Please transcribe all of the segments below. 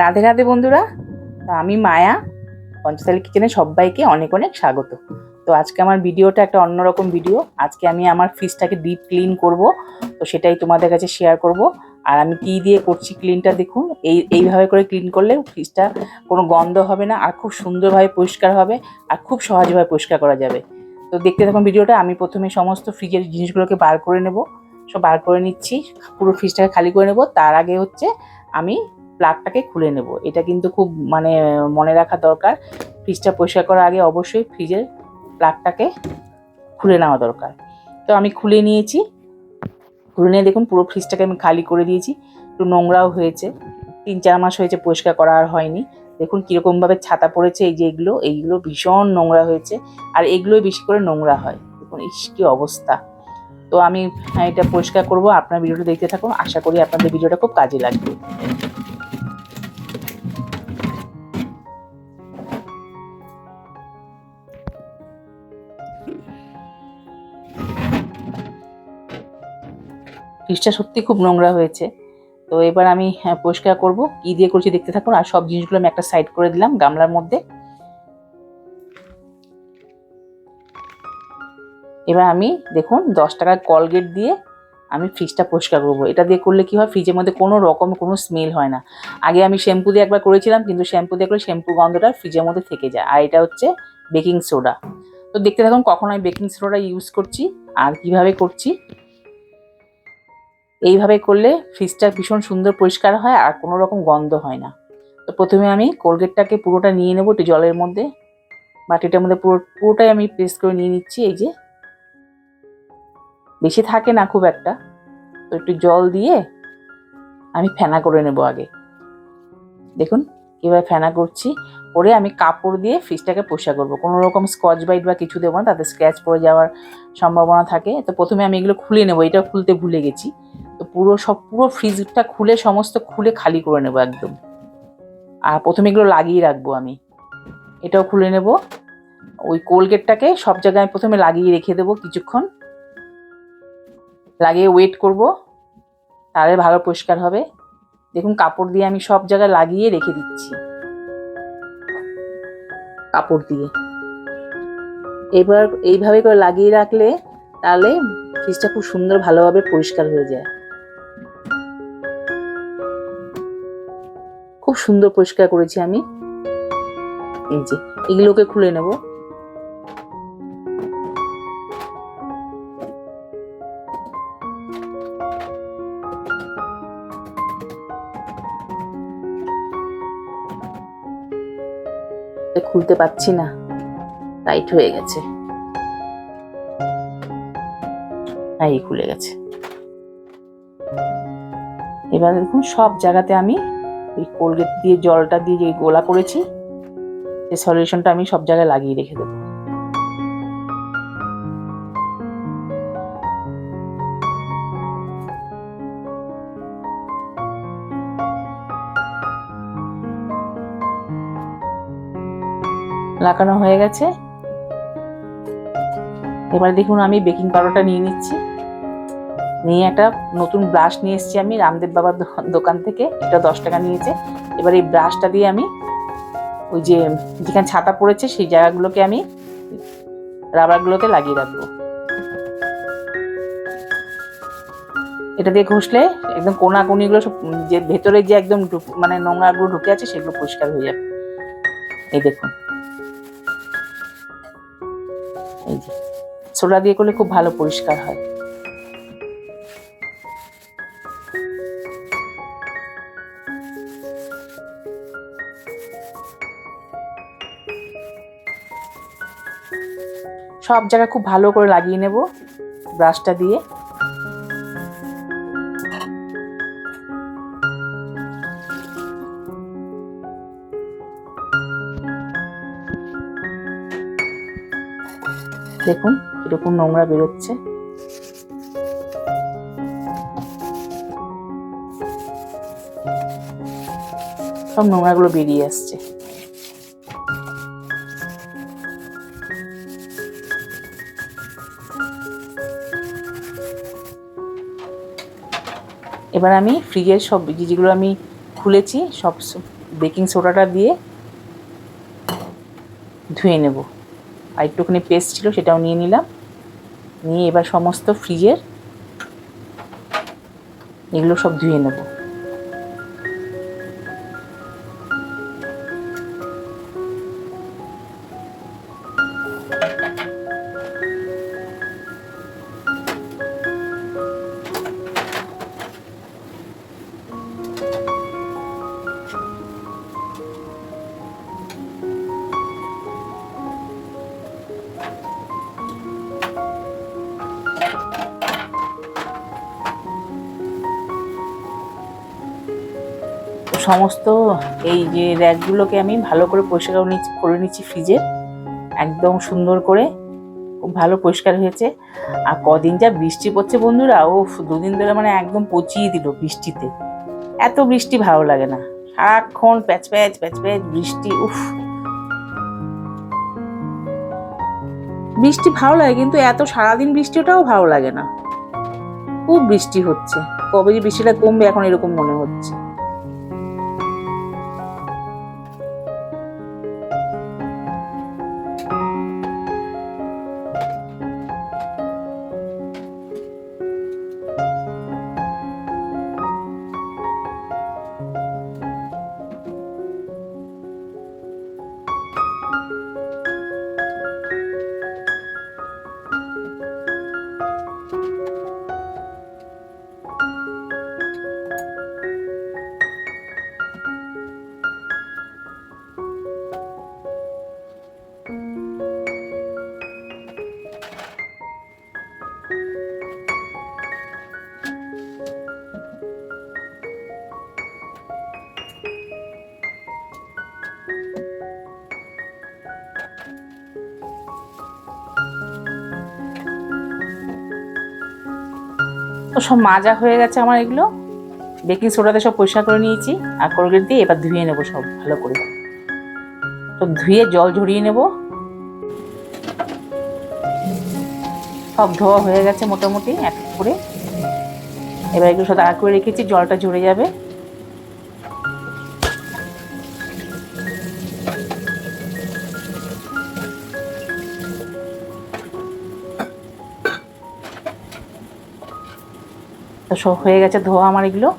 রাধে রাধে বন্ধুরা। তো আমি মায়া, পঞ্চতালি কিচেনে সবাইকে অনেক অনেক স্বাগত। তো আজকে আমার ভিডিওটা একটা অন্যরকম ভিডিও। আজকে আমি আমার ফ্রিজটাকে ডিপ ক্লিন করব, তো সেটাই তোমাদের কাছে শেয়ার করব। আর আমি কি দিয়ে করছি ক্লিনটা দেখুন। এইভাবে করে ক্লিন করলে ফ্রিজটা কোনো গন্ধ হবে না, আর খুব সুন্দরভাবে পরিষ্কার হবে, আর খুব সহজভাবে পরিষ্কার করা যাবে। তো দেখতে থাকুন ভিডিওটা। আমি প্রথমে সমস্ত ফ্রিজের জিনিসগুলোকে বার করে নেব, সব বার করে নিচ্ছি, পুরো ফ্রিজটাকে খালি করে নেব। তার আগে হচ্ছে আমি প্লাগটাকে খুলে নেব। এটা কিন্তু খুব মনে রাখা দরকার, ফ্রিজটা পরিষ্কার করার আগে অবশ্যই ফ্রিজের প্লাগটাকে খুলে নেওয়া দরকার। তো আমি খুলে নিয়েছি। খুলে নিয়ে দেখুন পুরো ফ্রিজটাকে আমি খালি করে দিয়েছি। একটু নোংরাও হয়েছে, 3-4 মাস হয়েছে পরিষ্কার করা আর হয়নি। দেখুন কীরকমভাবে ছাতা পড়েছে। এই যে এইগুলো ভীষণ নোংরা হয়েছে, আর এগুলোই বেশি করে নোংরা হয়। দেখুন ইস কী অবস্থা। তো আমি এটা পরিষ্কার করব। আপনার ভিডিওটা দেখতে থাকুন, আশা করি আপনাদের ভিডিওটা খুব কাজে লাগবে। ফ্রিজটা সত্যি খুব নোংরা হয়েছে। তো এবার আমি পরিষ্কার করব। কী দিয়ে করছি দেখতে থাকুন। আর সব জিনিসগুলো আমি একটা সাইড করে দিলাম গামলার মধ্যে। এবার আমি দেখুন 10 টাকার কলগেট দিয়ে আমি ফ্রিজটা পরিষ্কার করব। এটা দিয়ে করলে কি হয়, ফ্রিজের মধ্যে কোনো রকম কোনো স্মেল হয় না। আগে আমি শ্যাম্পু দিয়ে একবার করেছিলাম, কিন্তু শ্যাম্পু দিয়ে করলে শ্যাম্পু গন্ধটা ফ্রিজের মধ্যে থেকে যায়। আর এটা হচ্ছে বেকিং সোডা। তো দেখতে থাকুন কখন আমি বেকিং সোডা ইউজ করছি আর কিভাবে করছি। এইভাবে করলে ফ্রিজটা ভীষণ সুন্দর পরিষ্কার হয়, আর কোনো রকম গন্ধ হয় না। তো প্রথমে আমি কোলগেটটাকে পুরোটা নিয়ে নেবো একটু জলের মধ্যে, বাটিটার মধ্যে পুরোটাই আমি পেস্ট করে নিয়ে নিচ্ছি। এই যে বেশি থাকে না খুব একটা, তো একটু জল দিয়ে আমি ফেনা করে নেব আগে। দেখুন কীভাবে ফেনা করছি। করে আমি কাপড় দিয়ে ফ্রিজটাকে পরিষ্কার করবো। কোনো রকম স্কচ ব্রাইট বা কিছু দেবো না, তাতে স্ক্র্যাচ পড়ে যাওয়ার সম্ভাবনা থাকে। তো প্রথমে আমি এগুলো খুলে নেবো, এটাও খুলতে ভুলে গেছি। তো পুরো ফ্রিজটা খুলে সমস্ত খুলে খালি করে নেবো একদম। আর প্রথমে এগুলো লাগিয়ে রাখবো আমি। এটাও খুলে নেব। ওই কোলগেটটাকে সব জায়গায় প্রথমে লাগিয়ে রেখে দেবো কিছুক্ষণ, লাগিয়ে ওয়েট করব, তাহলে ভালো পরিষ্কার হবে। দেখুন কাপড় দিয়ে আমি সব জায়গায় লাগিয়ে রেখে দিচ্ছি, কাপড় দিয়ে। এবার এইভাবে করে লাগিয়ে রাখলে তাহলে ফ্রিজটা খুব সুন্দর ভালোভাবে পরিষ্কার হয়ে যায়। খুব সুন্দর পরিষ্কার করেছি আমি। এই যে এগুলোকে খুলে নেব। খুলতে পারছি না, টাইট হয়ে গেছে। হ্যাঁ, এই খুলে গেছে। এবার দেখুন সব জায়গাতে আমি ওই কোলগেট দিয়ে জলটা দিয়ে যে গোলা করেছি, সেই সলিউশনটা আমি সব জায়গায় লাগিয়ে রেখে দেবো। লাগানো হয়ে গেছে। এবার দেখুন আমি বেকিং পাউডারটা নিয়ে নিচ্ছি। নিয়ে একটা নতুন ব্রাশ নিয়ে এসেছি আমি রামদেব বাবার দোকান থেকে। এটা 10 টাকা নিয়েছে। এবার এই ব্রাশটা দিয়ে আমি ওই যে যেখানে ছাতা পড়েছে সেই জায়গাগুলোকে আমি রাবারগুলোতে লাগিয়ে রাখবো। এটা দিয়ে ঘষলে একদম কোনাকুনিগুলো সব, যে ভেতরে যে একদম নোংরাগুলো ঢুকে আছে সেগুলো পরিষ্কার হয়ে যাবে। এই দেখুন, এই যে সোডা দিয়ে করলে খুব ভালো পরিষ্কার হয়। সব জায়গা খুব ভালো করে লাগিয়ে নেব ব্রাশটা দিয়ে। দেখুন কিরকম নোংরা বেরোচ্ছে। সব নোংরাগুলো বেরিয়ে আসছে। এবার আমি ফ্রিজের সব যেগুলো আমি খুলেছি সব বেকিং সোডাটা দিয়ে ধুয়ে নেব। আর একটুখানি পেস্ট ছিল সেটাও নিয়ে নিলাম। নিয়ে এবার সমস্ত ফ্রিজের এগুলো সব ধুয়ে নেব। সমস্ত এই যে র্যাকগুলোকে আমি ভালো করে পরিষ্কার করে নিচ্ছি ফ্রিজে, একদম সুন্দর করে, খুব ভালো পরিষ্কার হয়েছে। আর কদিন যা বৃষ্টি পড়ছে বন্ধুরা, ও 2 দিন ধরে মানে একদম পচিয়ে দিল বৃষ্টিতে। এত বৃষ্টি ভালো লাগে না, সারাক্ষণ প্যাচ প্যাচ প্যাচ প্যাচ বৃষ্টি। উফ, বৃষ্টি ভালো লাগে কিন্তু এত সারাদিন বৃষ্টিটাও ভালো লাগে না। খুব বৃষ্টি হচ্ছে, কবে যে বৃষ্টিটা কমবে এখন এরকম মনে হচ্ছে। তো সব মাজা হয়ে গেছে আমার, এগুলো বেকিং সোডাতে সব পরিষ্কার করে নিয়েছি। আর কোলগেট দিয়ে এবার ধুয়ে নেবো সব ভালো করে। তো ধুয়ে জল ঝরিয়ে নেব। সব ধোয়া হয়ে গেছে মোটামুটি এক করে। এবার এগুলো সব দাঁড়া করে রেখেছি, জলটা ঝরে যাবে। তো সব হয়ে গেছে ধোয়া আমার এগুলো।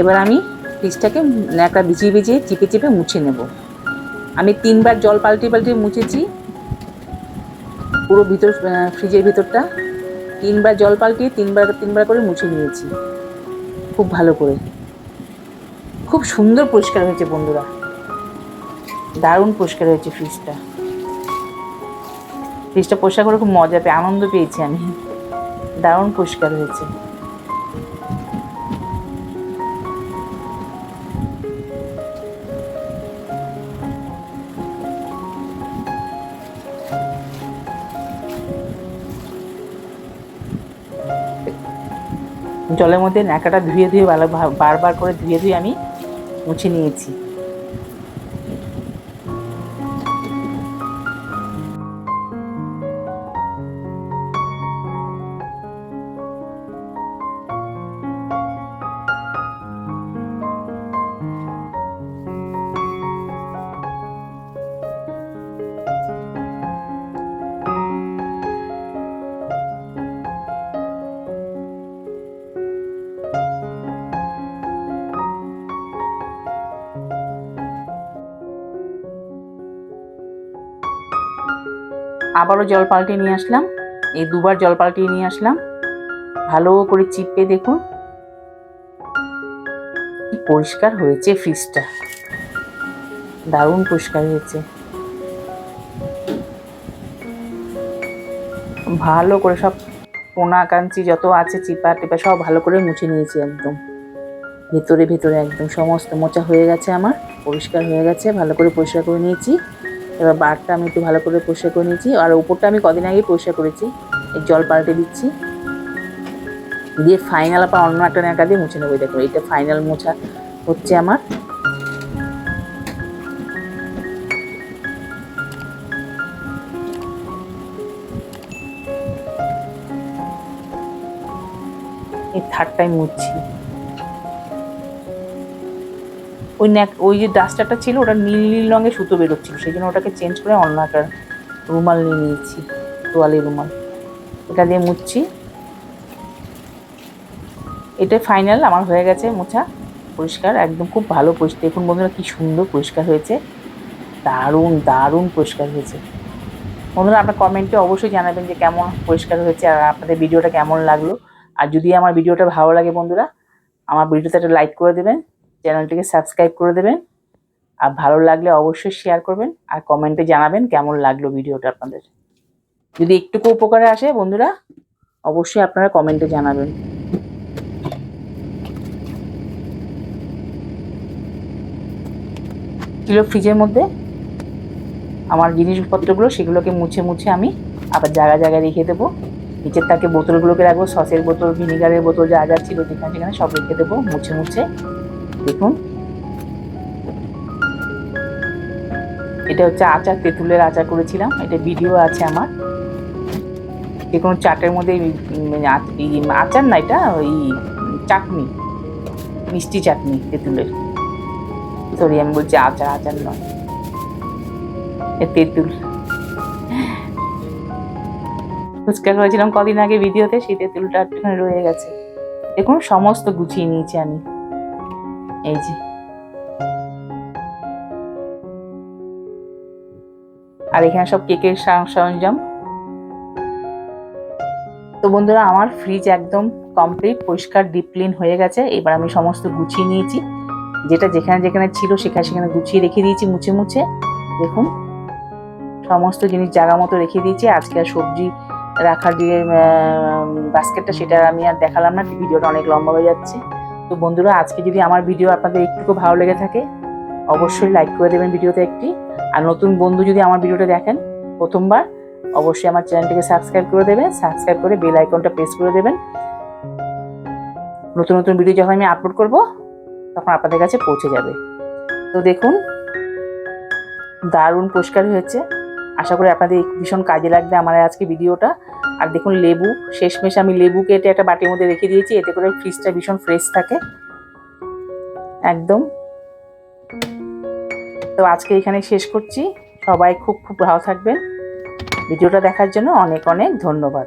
এবার আমি ফ্রিজটাকে একটা ভিজিয়ে ভিজিয়ে চিপে চিপে মুছে নেব। আমি 3বার জল পাল্টে মুছেছি পুরো ভিতর, ফ্রিজের ভিতরটা 3বার জল পাল্টিয়ে তিনবার করে মুছে নিয়েছি খুব ভালো করে। খুব সুন্দর পরিষ্কার হয়েছে বন্ধুরা, দারুণ পরিষ্কার হয়েছে ফ্রিজটা। পরিষ্কার করে খুব মজা পেয়ে আনন্দ পেয়েছি আমি, দারুণ পরিষ্কার হয়েছে। জলের মধ্যে ন্যাকাটা ধুয়ে ভালো বারবার করে ধুয়ে আমি মুছে নিয়েছি। আবারও জল পাল্টে নিয়ে আসলাম, এই 2বার জল পাল্টিয়ে নিয়ে আসলাম। ভালো করে চিপে দেখুন কি পরিষ্কার হয়েছে ফ্রিজটা, দারুণ পরিষ্কার হয়েছে। ভালো করে সব কোনা কাঞ্চি যত আছে চিপা টিপা সব ভালো করে মুছে নিয়েছি একদম ভেতরে একদম সমস্ত মোছা হয়ে গেছে আমার, পরিষ্কার হয়ে গেছে, ভালো করে পরিষ্কার করে নিয়েছি। এবার বারটা আমি একটু ভালো করে পরিষ্কার করে নিয়েছি। আর উপরটা আমি কদিন আগে পরিষ্কার করেছি, এই জল পাল্টে দিচ্ছি, দিয়ে ফাইনাল আবার অন্য একটা ন্যাকা দিয়ে মুছে নেবো। দেখো এটা ফাইনাল মোছা হচ্ছে আমার। এই থার্ড টাইম মুছছি। ওই যে ডাস্টারটা ছিল ওটা নীল নীল রঙের সুতো বেরোচ্ছিল, সেই জন্য ওটাকে চেঞ্জ করে অন্য একটা রুমাল নিয়ে নিয়েছি, তোয়ালি রুমাল। এটা দিয়ে মুছছি। এটা ফাইনাল আমার হয়ে গেছে মোছা, পরিষ্কার একদম, খুব ভালো পরিষ্কার। দেখুন বন্ধুরা কি সুন্দর পরিষ্কার হয়েছে, দারুণ দারুণ পরিষ্কার হয়েছে। বন্ধুরা আপনার কমেন্টে অবশ্যই জানাবেন যে কেমন পরিষ্কার হয়েছে আর আপনাদের ভিডিওটা কেমন লাগলো। আর যদি আমার ভিডিওটা ভালো লাগে বন্ধুরা, আমার ভিডিওতে একটা লাইক করে দেবেন, চ্যানেলটিকে সাবস্ক্রাইব করে দেবেন, আর ভালো লাগলে অবশ্যই শেয়ার করবেন আর কমেন্টে জানাবেন কেমন লাগলো ভিডিওটা আপনাদের। যদি একটুকু উপকারে আসে বন্ধুরা, অবশ্যই আপনারা কমেন্টে জানাবেন। ছিল ফ্রিজের মধ্যে আমার জিনিসপত্রগুলো, সেগুলোকে মুছে মুছে আমি আবার জায়গায় জায়গায় রেখে দেবো। নিচের তাকে বোতলগুলোকে রাখবো, সসের বোতল, ভিনিগারের বোতল, যা যা ছিল যেখানে সেখানে সব রেখে দেবো মুছে মুছে। দেখুন এটা হচ্ছে আচার, তেঁতুলের আচার করেছিলাম, এটা ভিডিও আছে আমার। যে কোনো চাটের মধ্যে আচার না, এটা ওই চাটনি, মিষ্টি চাটনি তেঁতুলের। সরি আমি বলছি আচার, আচার নয়, তেঁতুল। ফুচকা করেছিলাম কদিন আগে ভিডিওতে, সেই তেঁতুলটা একটুখানি রয়ে গেছে। দেখুন সমস্ত গুছিয়ে নিয়েছি আমি, এই যে। আর এখানে সব কেকের সরঞ্জাম। তো বন্ধুরা আমার ফ্রিজ একদম কমপ্লিট পরিষ্কার ডিপ ক্লিন হয়ে গেছে। এবার আমি সমস্ত গুছিয়ে নিয়েছি, যেটা যেখানে যেখানে ছিল সেখানে সেখানে গুছিয়ে রেখে দিয়েছি মুছে মুছে। দেখুন সমস্ত জিনিস জায়গা মতো রেখে দিয়েছি। আজকে আর সবজি রাখার যে বাস্কেটটা, সেটা আমি আর দেখালাম না, ভিডিওটা অনেক লম্বা হয়ে যাচ্ছে। তো বন্ধুরা আজকে যদি আমার ভিডিও আপনাদের একটুকু ভালো লেগে থাকে অবশ্যই লাইক করে দেবেন ভিডিওতে একটি। আর নতুন বন্ধু যদি আমার ভিডিওটা দেখেন প্রথমবার, অবশ্যই আমার চ্যানেলটিকে সাবস্ক্রাইব করে দেবেন, সাবস্ক্রাইব করে বেল আইকনটা প্রেস করে দেবেন। নতুন নতুন ভিডিও যখন আমি আপলোড করব তখন আপনাদের কাছে পৌঁছে যাবে। তো দেখুন দারুণ পরিষ্কার হয়েছে, আশা করি আপনাদের ভীষণ কাজে লাগবে আমার আজকে ভিডিওটা। আর দেখুন লেবু, শেষমেশ আমি লেবু কেটে একটা বাটির মধ্যে রেখে দিয়েছি, এতে করে ফ্রিজটা ভীষণ ফ্রেশ থাকে একদম। তো আজকে এখানে শেষ করছি, সবাই খুব খুব ভালো থাকবেন। ভিডিওটা দেখার জন্য অনেক অনেক ধন্যবাদ।